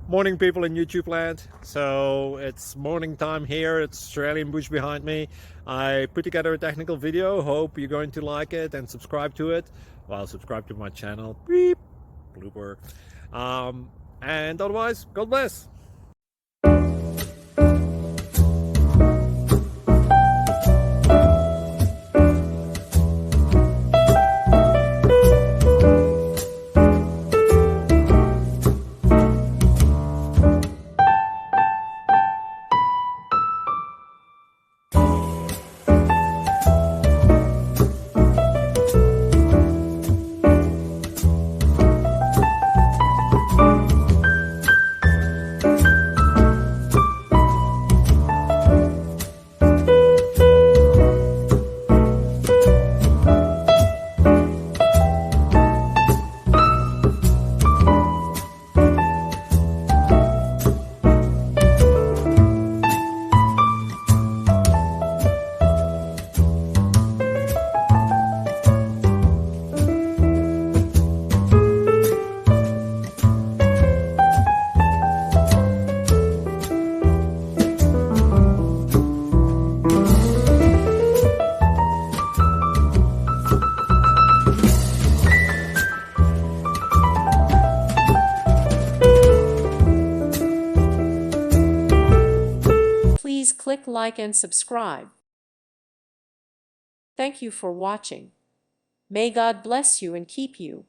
Morning people in YouTube land. So it's morning time here. It's Australian bush behind me. I put together a technical video. Hope you're going to like it and subscribe to it. Well, subscribe to my channel. Beep. Blooper. And otherwise, God bless. Please click like and subscribe. Thank you for watching. May God bless you and keep you.